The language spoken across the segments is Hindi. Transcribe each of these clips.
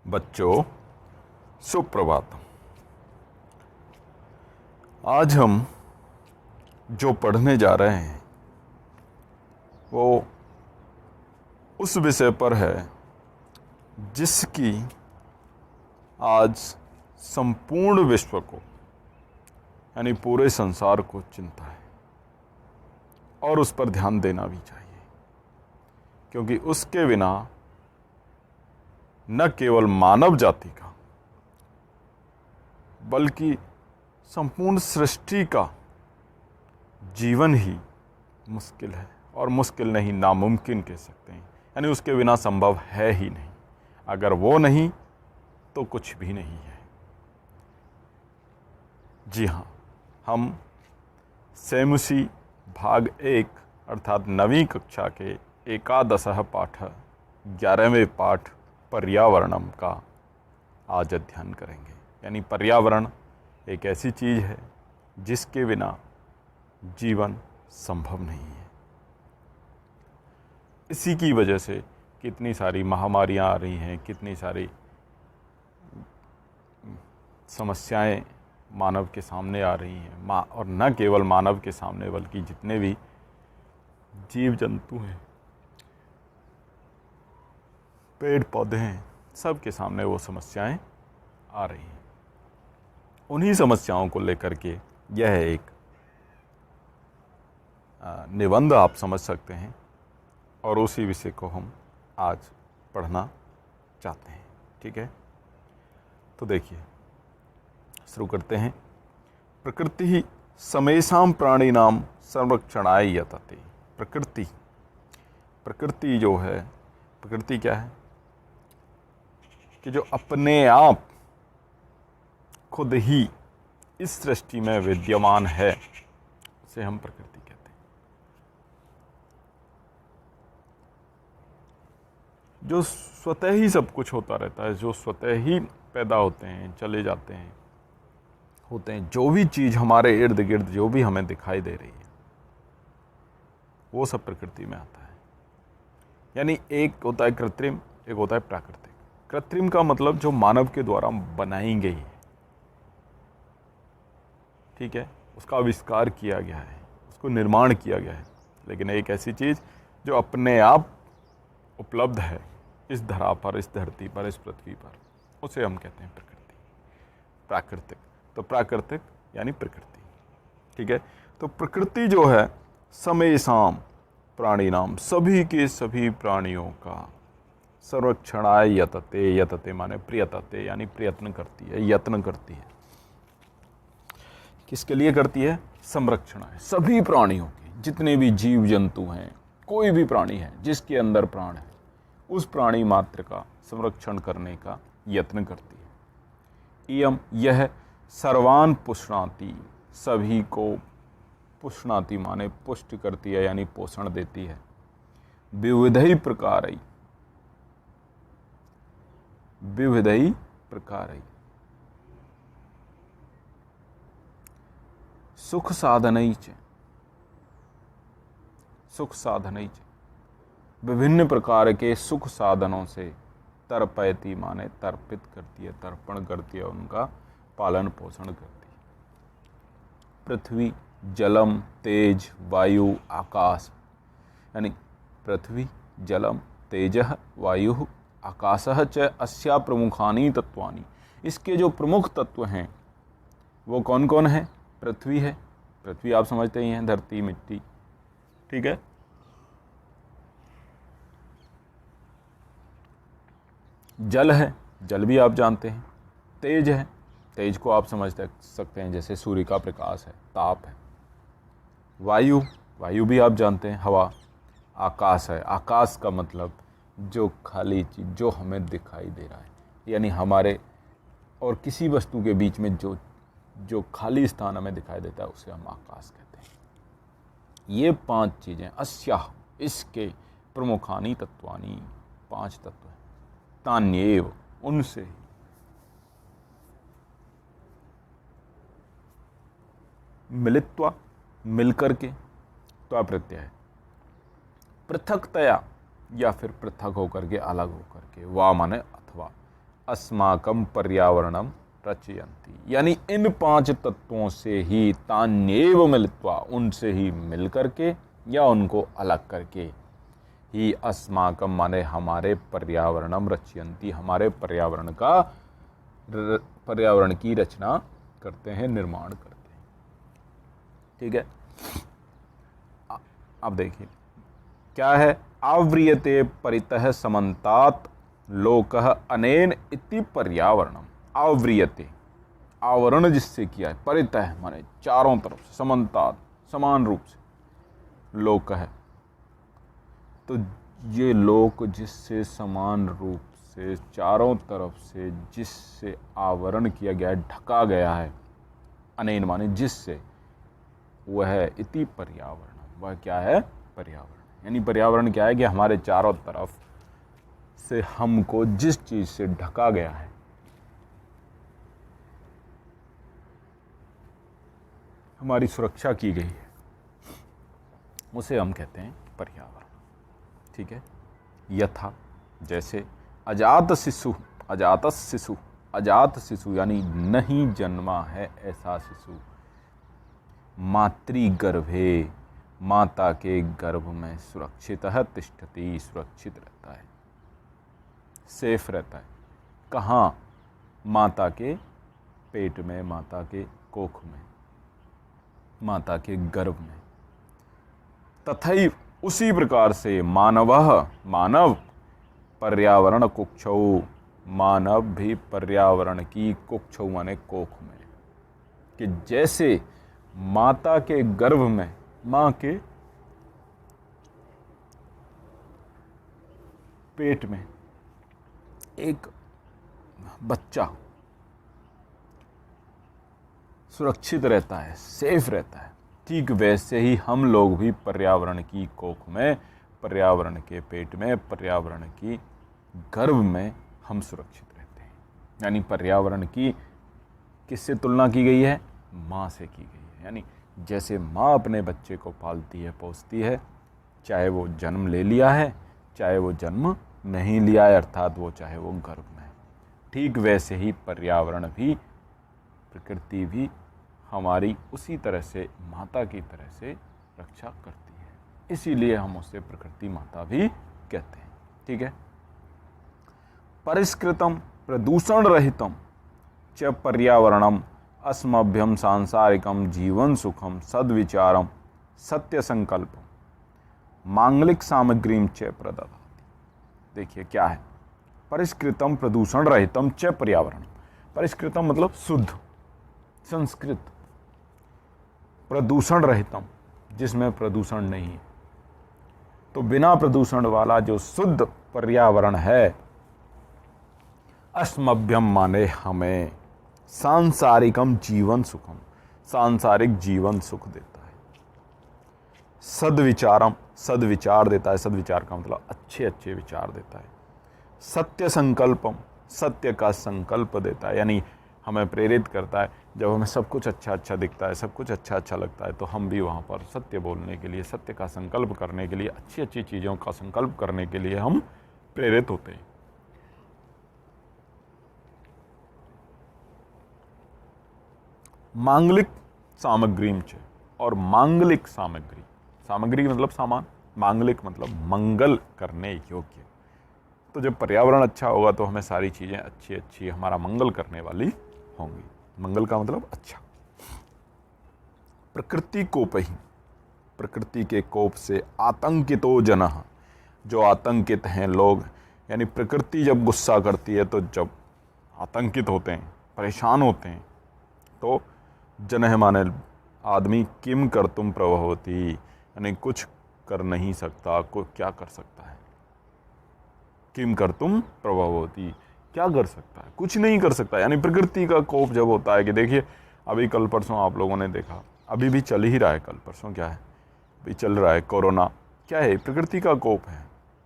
बच्चों, सुप्रभात। आज हम जो पढ़ने जा रहे हैं वो उस विषय पर है जिसकी आज संपूर्ण विश्व को यानी पूरे संसार को चिंता है और उस पर ध्यान देना भी चाहिए, क्योंकि उसके बिना न केवल मानव जाति का बल्कि संपूर्ण सृष्टि का जीवन ही मुश्किल है, और मुश्किल नहीं, नामुमकिन कह सकते हैं। यानी उसके बिना संभव है ही नहीं। अगर वो नहीं तो कुछ भी नहीं है। जी हाँ, हम सेमुसी भाग 1 अर्थात 9वीं कक्षा के एकादशः पाठ 11वें पाठ पर्यावरणम का आज अध्ययन करेंगे। यानी पर्यावरण एक ऐसी चीज़ है जिसके बिना जीवन संभव नहीं है। इसी की वजह से कितनी सारी महामारियां आ रही हैं, कितनी सारी समस्याएं मानव के सामने आ रही हैं, और न केवल मानव के सामने बल्कि जितने भी जीव जंतु हैं, पेड़ पौधे हैं, सब के सामने वो समस्याएं आ रही हैं। उन्हीं समस्याओं को लेकर के यह एक निबंध आप समझ सकते हैं, और उसी विषय को हम आज पढ़ना चाहते हैं। ठीक है, तो देखिए शुरू करते हैं। प्रकृति ही समेषां प्राणिनां संरक्षणाय यतते। प्रकृति जो है, प्रकृति क्या है कि जो अपने आप खुद ही इस सृष्टि में विद्यमान है, उसे हम प्रकृति कहते हैं। जो स्वतः ही सब कुछ होता रहता है, जो स्वतः ही पैदा होते हैं, चले जाते हैं, होते हैं, जो भी चीज़ हमारे इर्द गिर्द जो भी हमें दिखाई दे रही है, वो सब प्रकृति में आता है। यानी एक होता है कृत्रिम, एक होता है प्राकृतिक। कृत्रिम का मतलब जो मानव के द्वारा बनाई गई है, ठीक है, उसका आविष्कार किया गया है, उसको निर्माण किया गया है। लेकिन एक ऐसी चीज़ जो अपने आप उपलब्ध है इस धरा पर, इस धरती पर, इस पृथ्वी पर, उसे हम कहते हैं प्रकृति। प्राकृतिक, तो प्राकृतिक यानी प्रकृति। ठीक है, तो प्रकृति जो है समेषां प्राणिनां, सभी के सभी प्राणियों का संरक्षणाय यतते। यतते माने प्रयतते, यानी प्रयत्न करती है, यत्न करती है। किसके लिए करती है? संरक्षण है सभी प्राणियों की। जितने भी जीव जंतु हैं, कोई भी प्राणी है जिसके अंदर प्राण है, उस प्राणी मात्र का संरक्षण करने का यत्न करती है। इयम यह सर्वान पुष्णाति, सभी को पुष्णाति माने पुष्ट करती है, यानी पोषण देती है। विविधई प्रकारई, विविधई प्रकारई, सुख साधनई च, सुख साधनई च, विभिन्न प्रकार के सुख साधनों से तर्पयति माने तर्पित करती है, तर्पण करती है, उनका पालन पोषण करती है। पृथ्वी जलम तेज वायु आकाश, यानी पृथ्वी जलम तेजः वायु आकाशः च अस्या प्रमुखानि तत्वानि। इसके जो प्रमुख तत्व हैं वो कौन कौन है? पृथ्वी है, पृथ्वी आप समझते ही हैं, धरती मिट्टी। ठीक है, जल है, जल भी आप जानते हैं। तेज है, तेज को आप समझ सकते हैं जैसे सूर्य का प्रकाश है, ताप है। वायु, वायु भी आप जानते हैं, हवा। आकाश है, आकाश का मतलब जो खाली चीज़ जो हमें दिखाई दे रहा है, यानी हमारे और किसी वस्तु के बीच में जो खाली स्थान हमें दिखाई देता है, उसे हम आकाश कहते हैं। ये 5 चीज़ें, अस्याः, इसके, प्रमुखानि तत्वानि, 5 तत्व हैं। तान्येव, उनसे ही, मिलित्वा, मिलकर के, त्वा प्रत्यय है, पृथकतया या फिर पृथक होकर के, अलग होकर के, वा माने अथवा, अस्माकं पर्यावरणम रचयन्ति, यानी इन 5 तत्वों से ही, तान्येव मिलित्वा, उनसे ही मिल करके या उनको अलग करके, ही अस्माकं माने हमारे पर्यावरणम रचयन्ति, हमारे पर्यावरण की रचना करते हैं, निर्माण करते हैं। ठीक है, अब देखिए क्या है, आव्रियते परितः समन्तात् लोकः अनेन इति पर्यावरणम। आव्रियते, आवरण जिससे किया है, परितः माने चारों तरफ से, समन्तात् समान रूप से, लोक है तो ये लोक जिससे समान रूप से चारों तरफ से जिससे आवरण किया गया है, ढका गया है, अनेन माने जिससे, वह है इति पर्यावरण। वह क्या है? पर्यावरण। यानी पर्यावरण क्या है कि हमारे चारों तरफ से हमको जिस चीज से ढका गया है, हमारी सुरक्षा की गई है, उसे हम कहते हैं पर्यावरण। ठीक है, यथा जैसे अजात शिशु, अजात शिशु यानी नहीं जन्मा है ऐसा शिशु, मातृगर्भे, माता के गर्भ में, सुरक्षितः तिष्ठति, सुरक्षित रहता है, सेफ रहता है। कहाँ? माता के पेट में, माता के कोख में, माता के गर्भ में। तथैव, उसी प्रकार से मानव पर्यावरण कुक्षौ, मानव भी पर्यावरण की, कुक्षौ माने कोख में, कि जैसे माता के गर्भ में, मां के पेट में एक बच्चा सुरक्षित रहता है, सेफ रहता है, ठीक वैसे ही हम लोग भी पर्यावरण की कोख में, पर्यावरण के पेट में, पर्यावरण की गर्भ में हम सुरक्षित रहते हैं। यानी पर्यावरण की किससे तुलना की गई है? माँ से की गई है। यानी जैसे माँ अपने बच्चे को पालती है, पोसती है, चाहे वो जन्म ले लिया है, चाहे वो जन्म नहीं लिया है, अर्थात वो चाहे वो गर्भ में है, ठीक वैसे ही पर्यावरण भी, प्रकृति भी हमारी उसी तरह से, माता की तरह से रक्षा करती है। इसीलिए हम उसे प्रकृति माता भी कहते हैं। ठीक है, परिष्कृतम प्रदूषण रहितम च पर्यावरणम अस्मभ्यम सांसारिकम जीवन सुखम सद्विचारम सत्य संकल्पम मांगलिक सामग्रीम च प्रददाति। देखिए क्या है, परिष्कृतम प्रदूषण रहितम च पर्यावरण। परिष्कृतम मतलब शुद्ध, संस्कृत, प्रदूषण रहितम जिसमें प्रदूषण नहीं है। तो बिना प्रदूषण वाला जो शुद्ध पर्यावरण है, अस्मभ्यम माने हमें, सांसारिकम जीवन सुखम, सांसारिक जीवन सुख देता है, सद्विचारम सद्विचार देता है, सद्विचार का मतलब अच्छे अच्छे विचार देता है, सत्य संकल्पम सत्य का संकल्प देता है, यानी हमें प्रेरित करता है। जब हमें सब कुछ अच्छा अच्छा दिखता है, सब कुछ अच्छा अच्छा लगता है, तो हम भी वहाँ पर सत्य बोलने के लिए, सत्य का संकल्प करने के लिए, अच्छी अच्छी चीज़ों का संकल्प करने के लिए हम प्रेरित होते हैं। मांगलिक सामग्री और मांगलिक सामग्री, सामग्री मतलब सामान, मांगलिक मतलब मंगल करने योग्य। तो जब पर्यावरण अच्छा होगा तो हमें सारी चीज़ें अच्छी अच्छी हमारा मंगल करने वाली होंगी। मंगल का मतलब अच्छा। प्रकृति कोप ही, प्रकृति के कोप से आतंकितो जनः, जो आतंकित हैं लोग, यानी प्रकृति जब गुस्सा करती है, तो जब आतंकित होते हैं, परेशान होते हैं, तो जनः माने आदमी, किम कर्तुम प्रभवति, यानी कुछ कर नहीं सकता, को क्या कर सकता है, किम कर्तुम प्रभवति, क्या कर सकता है, कुछ नहीं कर सकता। यानी प्रकृति का कोप जब होता है कि देखिए अभी कल परसों आप लोगों ने देखा, अभी भी चल ही रहा है, कल परसों क्या है, अभी चल रहा है कोरोना, क्या है, प्रकृति का कोप है।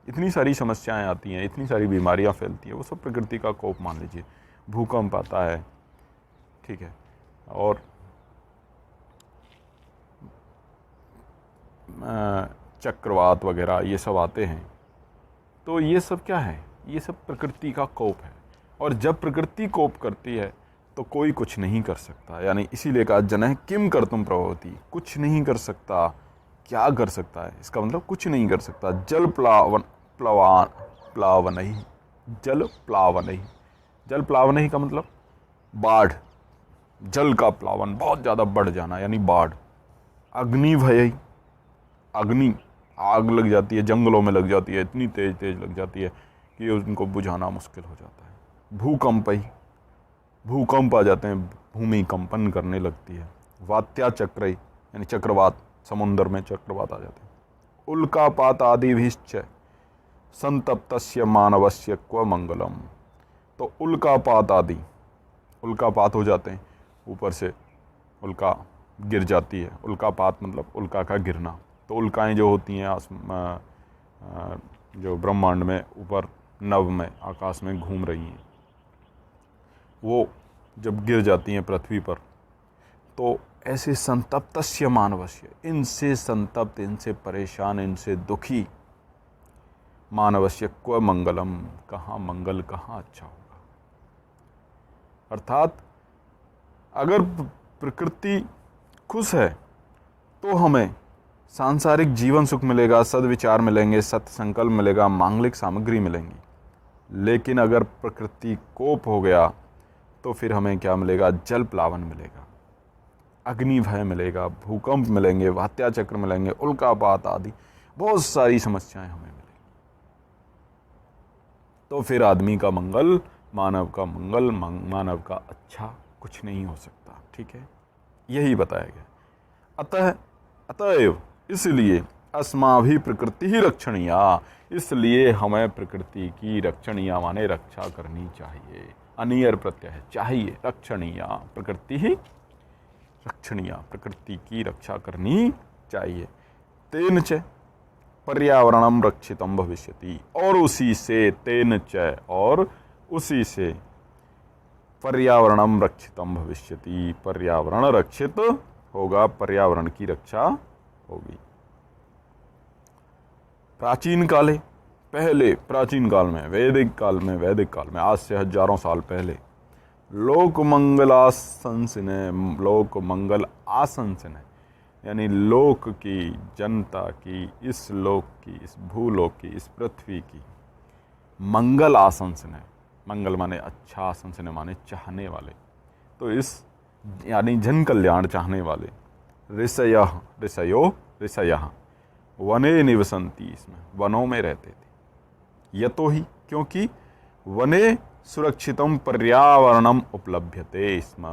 इतनी सारी समस्याएं आती हैं, इतनी सारी बीमारियां फैलती हैं, वो सब प्रकृति का कोप मान लीजिए। भूकंप आता है, ठीक है, और चक्रवात वगैरह ये सब आते हैं, तो ये सब क्या है, ये सब प्रकृति का कोप है। और जब प्रकृति कोप करती है तो कोई कुछ नहीं कर सकता। यानी इसीलिए कहा जनः किम कर्तुम प्रभवति, कुछ नहीं कर सकता। क्या कर सकता है, इसका मतलब कुछ नहीं कर सकता। जल प्लावन ही, जल प्लावन ही, जल प्लावन ही का मतलब बाढ़, जल का प्लावन बहुत ज़्यादा बढ़ जाना यानी बाढ़। अग्नि भय, अग्नि आग लग जाती है, जंगलों में लग जाती है, इतनी तेज तेज लग जाती है कि उनको बुझाना मुश्किल हो जाता है। भूकंप ही, भूकंप आ जाते हैं, भूमि कंपन करने लगती है। वात्या चक्र यानी चक्रवात, समुद्र में चक्रवात आ जाते हैं। उल्कापात आदि भीश्च संतप्तस्य मानवस्य क्व मंगलम। तो उल्कापात आदि, उल्कापात हो जाते हैं, ऊपर से उल्का गिर जाती है। उल्कापात मतलब उल्का का गिरना। तो उल्काएं जो होती हैं जो ब्रह्मांड में ऊपर नभ में आकाश में घूम रही हैं, वो जब गिर जाती हैं पृथ्वी पर, तो ऐसे संतप्तस्य मानवस्य, इनसे संतप्त, इनसे परेशान, इनसे दुखी मानवस्य क्व मंगलम, कहाँ मंगल, कहाँ अच्छा होगा। अर्थात अगर प्रकृति खुश है तो हमें सांसारिक जीवन सुख मिलेगा, सद्विचार मिलेंगे, सत्य संकल्प मिलेगा, मांगलिक सामग्री मिलेंगी। लेकिन अगर प्रकृति कोप हो गया तो फिर हमें क्या मिलेगा, जल प्लावन मिलेगा, अग्नि भय मिलेगा, भूकंप मिलेंगे, वात्या चक्र मिलेंगे, उल्कापात आदि बहुत सारी समस्याएं हमें मिलेंगी। तो फिर आदमी का मंगल, मानव का मंगल, मानव का अच्छा कुछ नहीं हो सकता। ठीक है, यही बताया गया। अतएव इसलिए अस्माभि प्रकृति ही रक्षणीया, इसलिए हमें प्रकृति की रक्षणीया माने रक्षा करनी चाहिए। अनियर प्रत्यय है, चाहिए, रक्षणीया, प्रकृति ही रक्षणीया, प्रकृति की रक्षा करनी चाहिए। तेन च पर्यावरणम रक्षितम भविष्यति, और उसी से, तेन च और उसी से, पर्यावरणम रक्षितम भविष्यति, पर्यावरण रक्षित होगा, पर्यावरण की रक्षा होगी। प्राचीन काले, पहले प्राचीन काल में, वैदिक काल में, आज से हजारों साल पहले, लोक मंगल आशंसने यानी लोक की, जनता की, इस लोक की, इस भूलोक की, इस पृथ्वी की मंगल आशंसने, मंगल माने अच्छा, आशंसने माने चाहने वाले, तो इस यानी जन कल्याण चाहने वाले, ऋषयः वने निवसन्ति, इसमें वनों में रहते थे। यतो ही, क्योंकि वने सुरक्षितम पर्यावरणम उपलभ्यते स्म,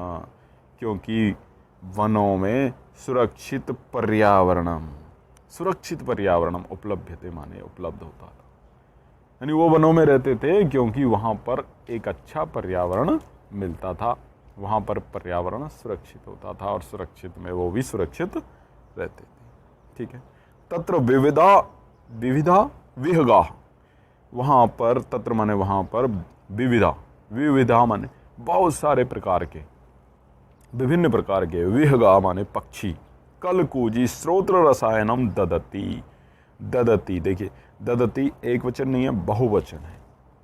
क्योंकि वनों में सुरक्षित पर्यावरणम उपलभ्यते माने उपलब्ध होता था। यानी वो वनों में रहते थे क्योंकि वहाँ पर एक अच्छा पर्यावरण मिलता था, वहाँ पर पर्यावरण सुरक्षित होता था, और सुरक्षित में वो भी सुरक्षित रहते थे। ठीक है, तत्र विविधा विहगा, वहाँ पर, तत्र माने वहाँ पर, विविधा माने बहुत सारे प्रकार के, विभिन्न प्रकार के, विहगा माने पक्षी, कलकूजी श्रोत्र रसायनम ददती, देखिए ददती एक वचन नहीं है, बहुवचन है।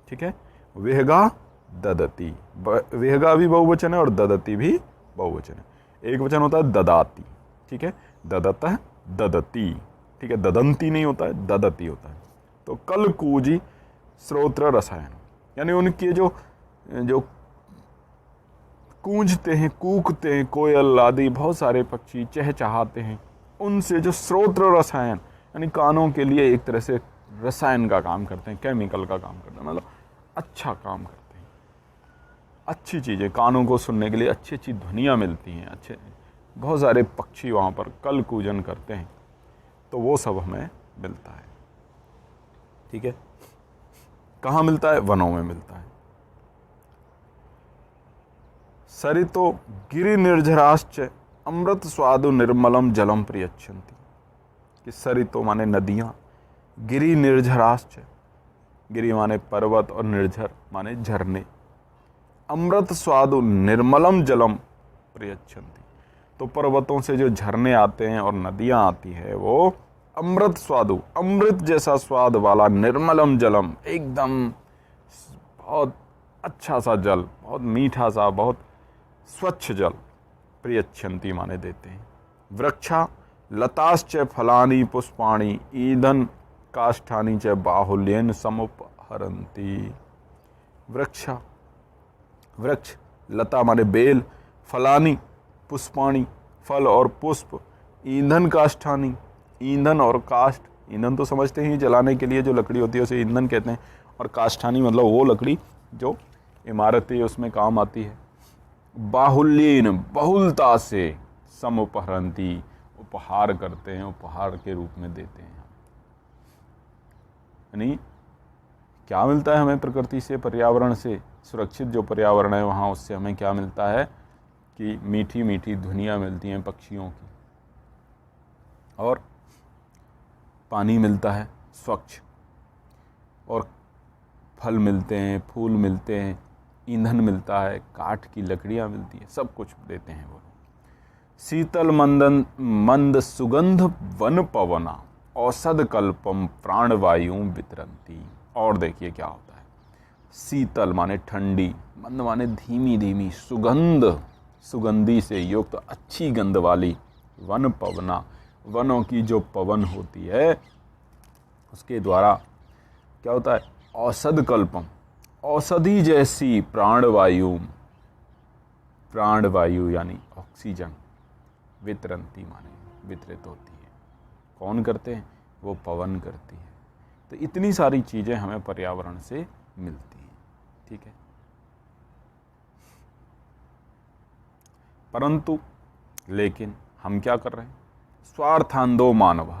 ठीक है, विहगा ददती, विहगा भी बहुवचन है और ददती भी बहुवचन है। एक वचन होता है ददाती, ठीक है, ददतः ददती, ठीक है, ददंती नहीं होता है, ददती होता है। तो कलकूजी श्रोत्र रसायन यानी उनके जो कूंजते हैं, कूकते हैं, कोयल आदि बहुत सारे पक्षी चहचहाते हैं, उनसे जो श्रोत्र रसायन यानी कानों के लिए एक तरह से रसायन का काम करते हैं, केमिकल का काम करते हैं, मतलब अच्छा काम करते हैं, अच्छी चीज़ें, कानों को सुनने के लिए अच्छी अच्छी ध्वनियाँ मिलती हैं, अच्छे बहुत सारे पक्षी वहाँ पर कल कूजन करते हैं, तो वो सब हमें मिलता है। ठीक है, कहाँ मिलता है? वनों में मिलता है। सरितो गिरि निर्झराश्च अमृत स्वादु निर्मलम जलम प्रियच्छन्ति, कि सरितो माने नदियाँ, गिरि निर्झराश्च, गिरि माने पर्वत और निर्झर माने झरने, अमृत स्वादु निर्मलम जलम प्रियच्छन्ति, तो पर्वतों से जो झरने आते हैं और नदियाँ आती है वो अमृत स्वादु, अमृत जैसा स्वाद वाला, निर्मलम जलम, एकदम बहुत अच्छा सा जल, बहुत मीठा सा, बहुत स्वच्छ जल। प्रियच्छन्ति माने देते हैं। वृक्षा लताश्च फलानि पुष्पाणि ईंधन काष्ठानि च बाहुल्येन समुपहरन्ति। वृक्षा, वृक्ष, लता माने बेल, फलानि पुष्पाणि फल और पुष्प, ईंधन काष्ठानि ईंधन और काष्ठ, ईंधन तो समझते हैं जलाने के लिए जो लकड़ी होती है उसे ईंधन कहते हैं, और काष्ठानी मतलब वो लकड़ी जो इमारतें उसमें काम आती है। बाहुल्येन बहुलता से, समुपहरन्ति उपहार करते हैं, उपहार के रूप में देते हैं। यानी क्या मिलता है हमें प्रकृति से, पर्यावरण से? सुरक्षित जो पर्यावरण है वहाँ उससे हमें क्या मिलता है कि मीठी मीठी ध्वनियाँ मिलती हैं पक्षियों की, और पानी मिलता है स्वच्छ, और फल मिलते हैं, फूल मिलते हैं, ईंधन मिलता है, काठ की लकड़ियाँ मिलती हैं, सब कुछ देते हैं वो। शीतल मंदन मंद सुगंध वन पवना औषध कल्पम प्राणवायु वितरंती। और देखिए क्या होता है, शीतल माने ठंडी, मंद माने धीमी धीमी, सुगंध सुगंधी से युक्त अच्छी गंध वाली, वन पवना वनों की जो पवन होती है उसके द्वारा क्या होता है, औषध कल्पम औषधि जैसी प्राणवायु, प्राणवायु यानी ऑक्सीजन, वितरंती माने वितरित होती है। कौन करते हैं? वो पवन करती है। तो इतनी सारी चीज़ें हमें पर्यावरण से मिलती हैं, ठीक है। परंतु लेकिन हम क्या कर रहे हैं? स्वार्थांधो मानव,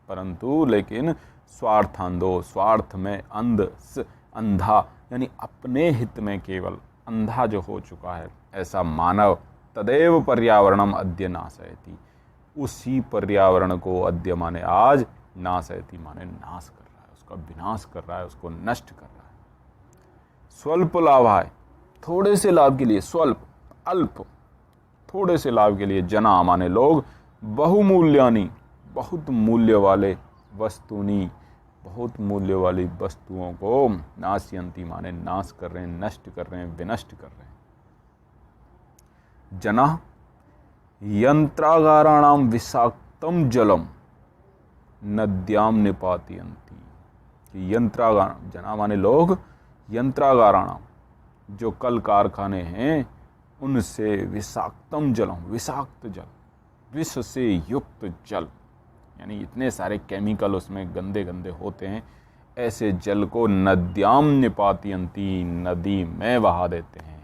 परंतु लेकिन स्वार्थांधो, स्वार्थ में अंधा, यानी अपने हित में केवल अंधा जो हो चुका है ऐसा मानव, तदेव पर्यावरणम अद्य नाशयति, उसी पर्यावरण को अद्य माने आज, नाशयति माने नाश कर रहा है, उसका विनाश कर रहा है, उसको नष्ट कर रहा है। स्वल्प लाभाय, थोड़े से लाभ के लिए, स्वल्प अल्प, थोड़े से लाभ के लिए, जना माने लोग, बहुमूल्यानि बहुत मूल्य वाले, वस्तुनि बहुत मूल्य वाली वस्तुओं को, नाशयन्ति माने नाश कर रहे हैं, नष्ट कर रहे हैं, विनष्ट कर रहे हैं। जना यंत्रागाराणाम विषाक्तम जलम नद्याम निपातयन्ति। यंत्रागार, जना माने लोग, यंत्रागाराणाम जो कल कारखाने हैं उनसे विषाक्तम जलम, विषाक्त जल, विष से युक्त जल, यानी इतने सारे केमिकल उसमें गंदे गंदे होते हैं, ऐसे जल को नद्याम निपातयन्ति, नदी में बहा देते हैं,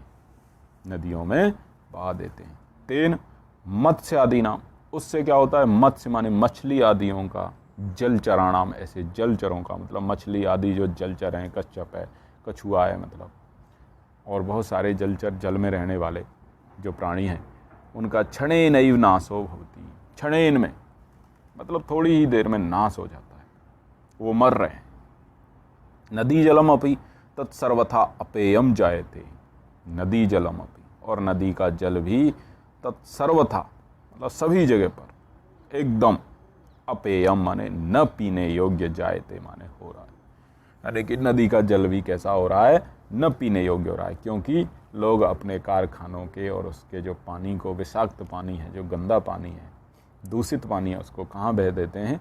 नदियों में बहा देते हैं। तेन मत्स्य आदि नाम, उससे क्या होता है? मत्स्य माने मछली आदियों का, जलचराणाम ऐसे जलचरों का, मतलब मछली आदि जो जलचर हैं, कच्छप है, कछुआ है मतलब, और बहुत सारे जलचर जल में रहने वाले जो प्राणी हैं, उनका क्षणेनैव नाशो भवति, क्षणेन में मतलब थोड़ी ही देर में नाश हो जाता है, वो मर रहे हैं। नदी जलम अपि तत्सर्वथा अपेयम जायते, नदी जलम अपि, और नदी का जल भी तत्सर्वथा मतलब सभी जगह पर एकदम, अपेयम माने न पीने योग्य, जायते माने हो रहा है, लेकिन नदी का जल भी कैसा हो रहा है? न पीने योग्य हो रहा है, क्योंकि लोग अपने कारखानों के और उसके जो पानी को, विषाक्त पानी है, जो गंदा पानी है, दूषित पानी है, उसको कहाँ बह देते हैं?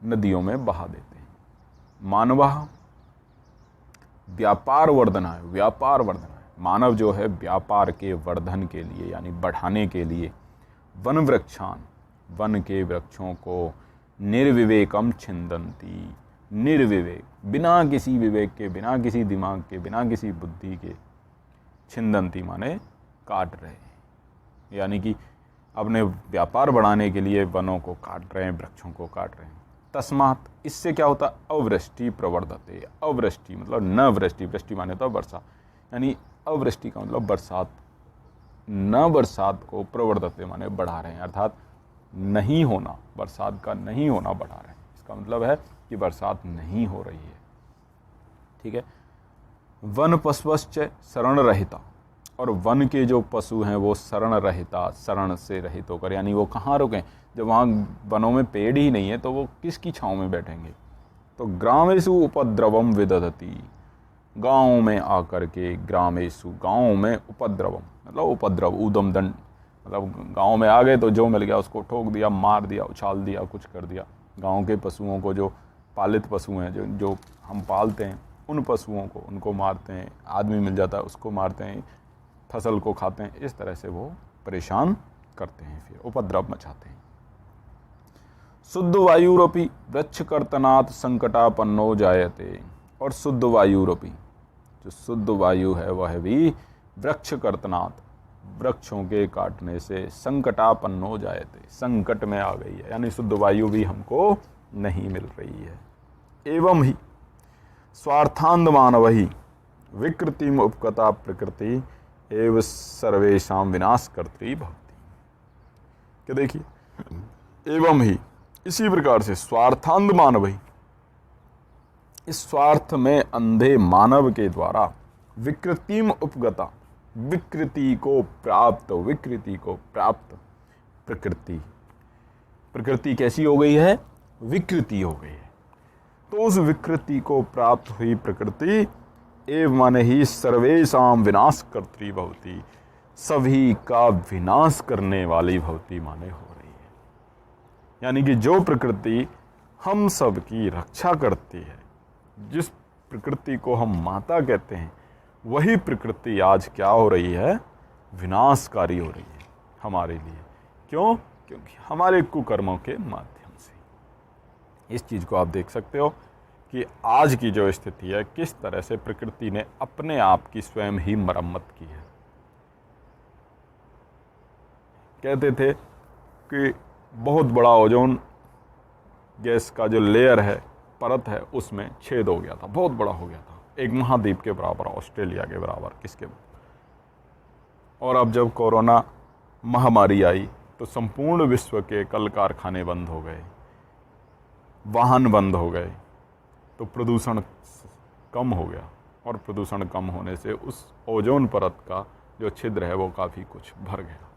नदियों में बहा देते हैं। मानवा व्यापार वर्धना है, व्यापार वर्धना है, मानव जो है व्यापार के वर्धन के लिए यानी बढ़ाने के लिए, वन वृक्षान वन के वृक्षों को, निर्विवेकम छिंदंती, निर्विवेक बिना किसी विवेक के, बिना किसी दिमाग के, बिना किसी बुद्धि के, छिंदंती माने काट रहे हैं, यानी कि अपने व्यापार बढ़ाने के लिए वनों को काट रहे हैं, वृक्षों को काट रहे हैं। तस्मात, इससे क्या होता है? अवृष्टि प्रवर्धते, अवृष्टि मतलब न वृष्टि, वृष्टि माने तो वर्षा, यानी अवृष्टि का मतलब बरसात, न बरसात को प्रवर्धते माने बढ़ा रहे हैं, अर्थात नहीं होना, बरसात का नहीं होना बढ़ा रहे हैं, इसका मतलब है कि बरसात नहीं हो रही है, ठीक है। वन पशुश्च शरण रहिता, और वन के जो पशु हैं वो शरण रहिता, शरण से रहित होकर, यानी वो कहाँ रुकें? जब वहाँ वनों में पेड़ ही नहीं है तो वो किसकी छाँव में बैठेंगे? तो ग्रामेषु उपद्रवम विदधति, गाँव में आकर के ग्रामेषु, गाँव में उपद्रवम मतलब उपद्रव, ऊदम दंड मतलब गाँव में आ गए तो जो मिल गया उसको ठोक दिया, मार दिया, उछाल दिया, कुछ कर दिया। गाँव के पशुओं को, जो पालित पशु हैं, जो हम पालते हैं, उन पशुओं को उनको मारते हैं। आदमी मिल जाता है उसको मारते हैं, फसल को खाते हैं। इस तरह से वो परेशान करते हैं, फिर उपद्रव मचाते हैं। शुद्ध वायुरपि वृक्षकर्तनात् संकटापन्नो जायते। और शुद्ध वायुरपि, जो शुद्ध वायु है वह भी वृक्षकर्तनात्, वृक्षों के काटने से संकटापन्नो जायते, संकट में आ गई है, यानी शुद्ध वायु भी हमको नहीं मिल रही है। एवं ही स्वार्थांध मानव ही विकृति उपगता प्रकृति एवं सर्वेषां विनाशकर्त्री भवति। क्या देखिए, एवं ही इसी प्रकार से स्वार्थांध मानव ही, इस स्वार्थ में अंधे मानव के द्वारा विकृतिम उपगता, विकृति को प्राप्त, विकृति को प्राप्त प्रकृति, प्रकृति कैसी हो गई है? विकृति हो गई है। तो उस विकृति को प्राप्त हुई प्रकृति एव माने ही सर्वेषां विनाशकर्त्री भवति, सभी का विनाश करने वाली भवति माने हो रही है। यानी कि जो प्रकृति हम सब की रक्षा करती है, जिस प्रकृति को हम माता कहते हैं, वही प्रकृति आज क्या हो रही है? विनाशकारी हो रही है हमारे लिए। क्यों? क्योंकि हमारे कुकर्मों के माध्यम से। इस चीज़ को आप देख सकते हो कि आज की जो स्थिति है, किस तरह से प्रकृति ने अपने आप की स्वयं ही मरम्मत की है। कहते थे कि बहुत बड़ा ओजोन गैस का जो लेयर है, परत है, उसमें छेद हो गया था, बहुत बड़ा हो गया था, एक महाद्वीप के बराबर, ऑस्ट्रेलिया के बराबर, किसके। और अब जब कोरोना महामारी आई तो संपूर्ण विश्व के कल कारखाने बंद हो गए, वाहन बंद हो गए, तो प्रदूषण कम हो गया। और प्रदूषण कम होने से उस ओजोन परत का जो छिद्र है वो काफ़ी कुछ भर गया।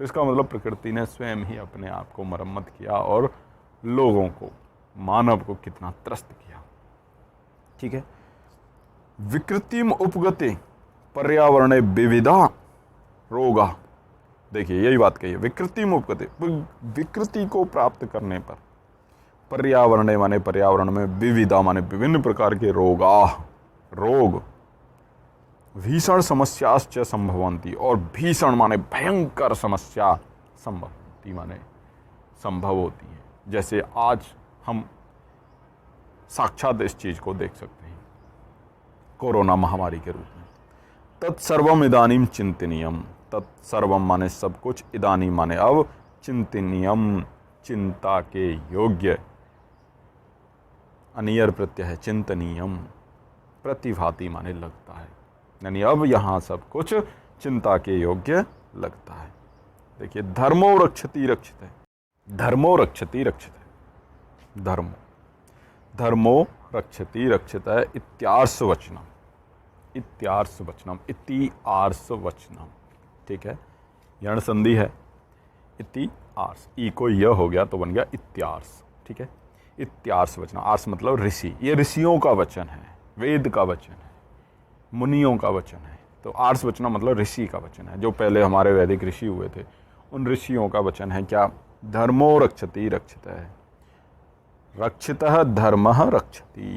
तो इसका मतलब प्रकृति ने स्वयं ही अपने आप को मरम्मत किया और लोगों को, मानव को कितना त्रस्त किया। ठीक है। विकृतिम उपगते पर्यावरणे विविधा रोगा। देखिए यही बात कही है, विकृतिम उपगते, विकृति को प्राप्त करने पर, पर्यावरणे माने पर्यावरण में, विविधा माने विभिन्न प्रकार के रोगा, रोग, भीषण समस्याश्च संभवन्ति, और भीषण माने भयंकर समस्या, संभवन्ति माने संभव होती है। जैसे आज हम साक्षात इस चीज को देख सकते हैं, कोरोना महामारी के रूप में। तत्सर्वम इदानीम चिंतनीयम, तत्सर्वम माने सब कुछ, इदानीम माने अब, चिंतनीयम चिंता के योग्य, अनियर प्रत्यय है, चिंतनीयम, प्रतिभाति माने लगता है, यानी अब यहाँ सब कुछ चिंता के योग्य लगता है। देखिए, धर्मो रक्षति रक्षित है, धर्मो रक्षति रक्षित है, धर्मो, धर्मो रक्षति रक्षित है, इत्यार्ष वचनम, इत्यार्ष वचनम, इति आर्ष वचनम। ठीक है, यण संधि है, इति आर्ष, ई को य हो गया तो बन गया इत्यार्ष। ठीक है, इत्यार्ष वचन, आर्ष मतलब ऋषि, ये ऋषियों का वचन है, वेद का वचन है, मुनियों का वचन है। तो आर्ष वचन मतलब ऋषि का वचन है, जो पहले हमारे वैदिक ऋषि हुए थे, उन ऋषियों का वचन है। क्या? धर्मो रक्षति रक्षित है, रक्षित धर्म रक्षति,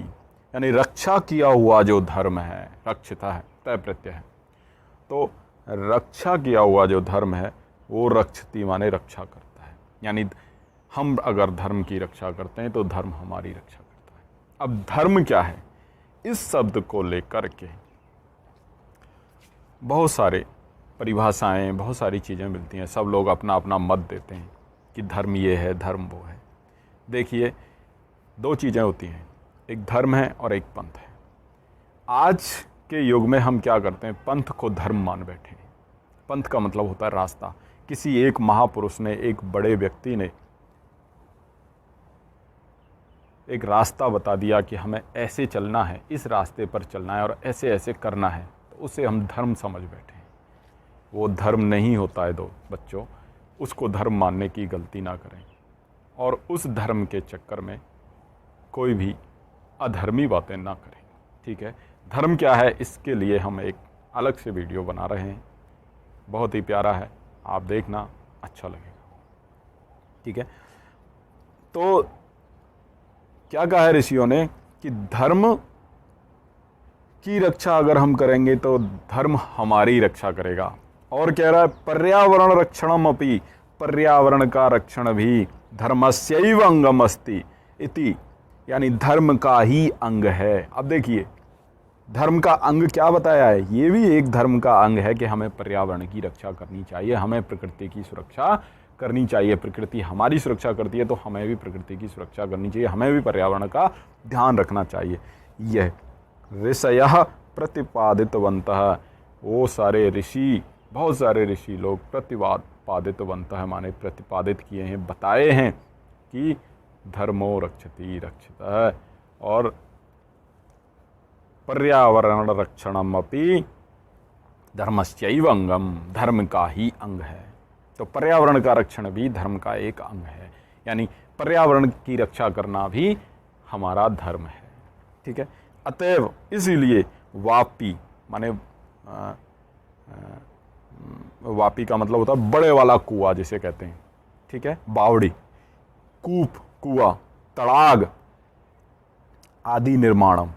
यानी रक्षा किया हुआ जो धर्म है, रक्षित है तय प्रत्यय है, तो रक्षा किया हुआ जो धर्म है वो रक्षति माने रक्षा करता है। यानी हम अगर धर्म की रक्षा करते हैं तो धर्म हमारी रक्षा करता है। अब धर्म क्या है, इस शब्द को लेकर के बहुत सारे परिभाषाएं, बहुत सारी चीज़ें मिलती हैं, सब लोग अपना अपना मत देते हैं कि धर्म ये है, धर्म वो है। देखिए, दो चीज़ें होती हैं, एक धर्म है और एक पंथ है। आज के युग में हम क्या करते हैं, पंथ को धर्म मान बैठे हैं। पंथ का मतलब होता है रास्ता। किसी एक महापुरुष ने, एक बड़े व्यक्ति ने एक रास्ता बता दिया कि हमें ऐसे चलना है, इस रास्ते पर चलना है और ऐसे ऐसे करना है, तो उसे हम धर्म समझ बैठे हैं। वो धर्म नहीं होता है। दो बच्चों, उसको धर्म मानने की गलती ना करें और उस धर्म के चक्कर में कोई भी अधर्मी बातें ना करें। ठीक है, धर्म क्या है इसके लिए हम एक अलग से वीडियो बना रहे हैं, बहुत ही प्यारा है, आप देखना, अच्छा लगेगा। ठीक है, तो क्या कहा है ऋषियों ने कि धर्म की रक्षा अगर हम करेंगे तो धर्म हमारी रक्षा करेगा। और कह रहा है पर्यावरण रक्षणम अपि, पर्यावरण का रक्षण भी धर्मस्यैव अंगम अस्ति इति, यानी धर्म का ही अंग है। अब देखिए धर्म का अंग क्या बताया है, ये भी एक धर्म का अंग है कि हमें पर्यावरण की रक्षा करनी चाहिए, हमें प्रकृति की सुरक्षा करनी चाहिए। प्रकृति हमारी सुरक्षा करती है तो हमें भी प्रकृति की सुरक्षा करनी चाहिए, हमें भी पर्यावरण का ध्यान रखना चाहिए। यह ऋषयः प्रतिपादितवन्तः, वो सारे ऋषि, बहुत सारे ऋषि लोग प्रतिपादितवन्तः माने प्रतिपादित किए हैं, बताए हैं कि धर्मो रक्षति रक्षितः, और पर्यावरण रक्षणम अपि धर्मस्यैव अंगम, धर्म का ही अंग है। तो पर्यावरण का रक्षण भी धर्म का एक अंग है, यानी पर्यावरण की रक्षा करना भी हमारा धर्म है। ठीक है, अतएव इसीलिए वापी माने वापी का मतलब होता है बड़े वाला कुआं जिसे कहते हैं। ठीक है, बावड़ी, कूप, कुआं, तड़ाग आदि निर्माणम,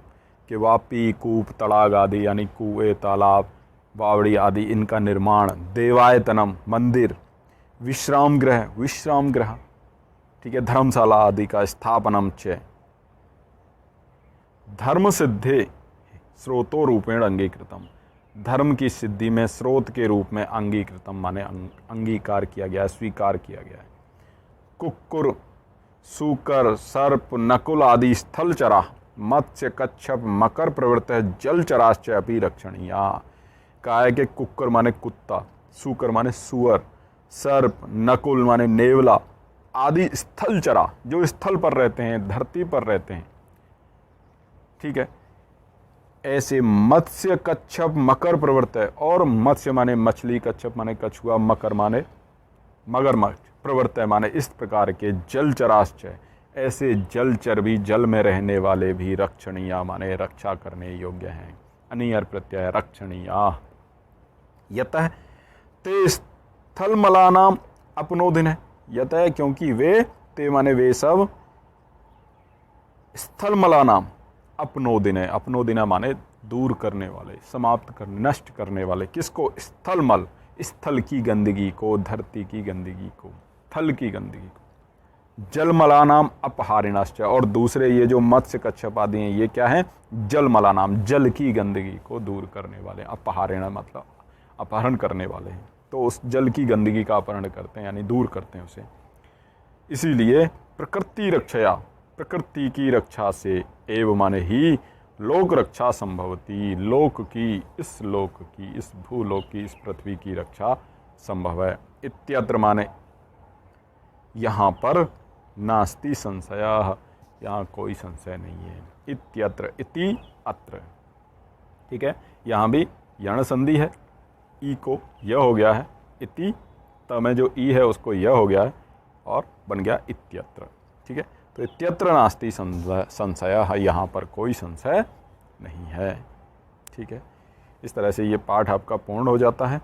कि वापी, कूप, तड़ाग आदि यानी कुएं, तालाब, बावड़ी आदि इनका निर्माण, देवायतनम मंदिर, विश्राम गृह, ठीक है, धर्मशाला आदि का स्थापनम च धर्म सिद्धे स्रोतो रूपेण अंगीकृतम, धर्म की सिद्धि में स्रोत के रूप में अंगीकृतम माने अंगीकार किया गया है, स्वीकार किया गया है। कुक्कुर, सूकर, सर्प, नकुल आदि स्थलचरा, मत्स्य, कच्छप, मकर प्रवृत्त जलचराश्च अपि रक्षणीया। कहा है कि कुक्कर माने कुत्ता, सूकर माने सुअर, सर्प, नकुल माने नेवला आदि स्थलचरा जो स्थल पर रहते हैं, धरती पर रहते हैं। ठीक है, ऐसे मत्स्य, कच्छप, मकर प्रवृत्त है, और मत्स्य माने मछली, कच्छप माने कछुआ, मकर माने मगरमच्छ, प्रवृत्त है माने इस प्रकार के जलचराश्च, ऐसे जलचर भी, जल में रहने वाले भी रक्षणीय माने रक्षा करने योग्य हैं। अनियर प्रत्यय रक्षणीय। यतः ते स्थलमलानाम अपनोदिन है, यतः क्योंकि वे, ते माने वे सब, स्थलमलानाम अपनोदिन है, अपनोदिना माने दूर करने वाले, समाप्त करने, नष्ट करने वाले। किसको? स्थलमल, स्थल की गंदगी को, धरती की गंदगी को, थल की गंदगी को। जलमलानाम अपहारिणाश्च, और दूसरे ये जो मत्स्य, कच्छप आदि हैं ये क्या है? जलमलानाम, जल की गंदगी को दूर करने वाले। अपहारिण मतलब अपहरण करने वाले हैं, तो उस जल की गंदगी का अपहरण करते हैं यानी दूर करते हैं उसे। इसीलिए प्रकृति रक्षया, प्रकृति की रक्षा से, एव माने ही लोक रक्षा संभवती, लोक की, इस लोक की, इस भूलोक की, इस पृथ्वी की रक्षा संभव है। इत्यत्र माने यहाँ पर, नास्ति संशयः, यहाँ कोई संशय नहीं है। इत्यत्र, इति अत्र, ठीक है, यहाँ भी यण संधि है, ई को यह हो गया है, इति त में जो ई है उसको यह हो गया है और बन गया इत्यत्र। ठीक है, तो इत्यत्र नास्ति संशयः, यहाँ पर कोई संशय नहीं है। ठीक है, इस तरह से ये पाठ आपका पूर्ण हो जाता है।